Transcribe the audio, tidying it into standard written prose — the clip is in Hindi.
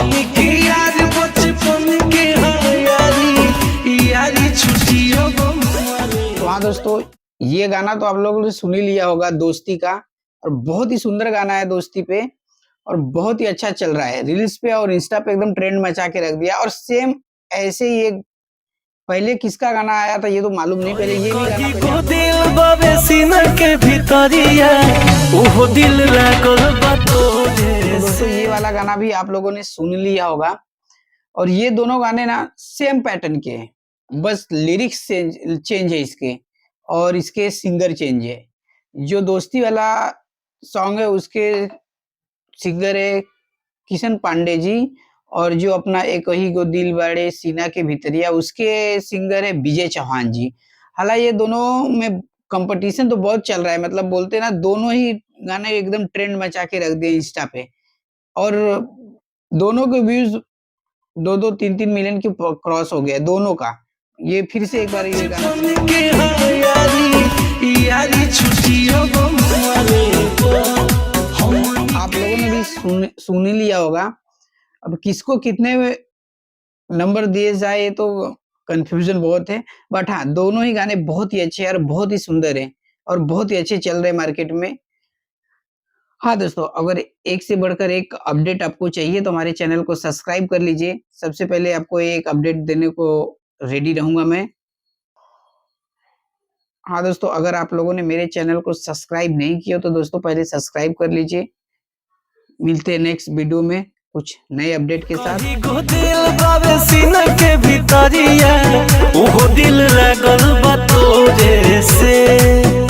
हमनी के यार बचपन के यारी यारी छुट्टियों को मारे। तो हाँ दोस्तों, ये गाना तो आप लोगों ने सुन ही लिया होगा, दोस्ती का, और बहुत ही सुंदर गाना है दोस्ती पे, और बहुत ही अच्छा चल रहा है रील्स पे और इंस्टा पे, एकदम ट्रेंड मचा के रख दिया। और सेम ऐसे ही एक पहले किसका गाना आया था ये तो मालूम नहीं, पहले ये भी गाना को दिल बाबे सीना के भीतरिया ओहो दिल लागल बा तोरे। दोस्तों ये वाला गाना भी आप लोगों ने सुन लिया होगा। और ये दोनों गाने ना सेम पैटर्न के हैं, बस लिरिक्स चेंज है इसके, और इसके सिंगर चेंज है। जो दोस्ती वाला सॉन्ग है उसके सिंगर है किशन पांडे जी, और जो अपना एक ही गो दिल बड़े सीना के भीतरिया उसके सिंगर है विजय चौहान जी। हालांकि ये दोनों में कंपटीशन तो बहुत चल रहा है, मतलब बोलते ना दोनों ही गाने एकदम ट्रेंड मचा के रख दिए इंस्टा पे, और दोनों के व्यूज 2-2 3-3 मिलियन के क्रॉस हो गया दोनों का। ये फिर से एक बार ये गाना आप लोगों ने भी सुन ही लिया होगा। अब किसको कितने नंबर दिए जाए ये तो कंफ्यूजन बहुत है, बट हाँ दोनों ही गाने बहुत ही अच्छे हैं और बहुत ही सुंदर हैं और बहुत ही अच्छे चल रहे हैं मार्केट में। हाँ दोस्तों, अगर एक से बढ़कर एक अपडेट आपको चाहिए तो हमारे चैनल को सब्सक्राइब कर लीजिए। सबसे पहले आपको एक अपडेट देने को रेडी रहूंगा मैं। हाँ दोस्तों, अगर आप लोगों ने मेरे चैनल को सब्सक्राइब नहीं किया तो दोस्तों पहले सब्सक्राइब कर लीजिए। मिलते हैं नेक्स्ट वीडियो में कुछ नए अपडेट के साथ। दिल बाबे सीना के भीतरिया ओहो दिल लागल बा तोरे से।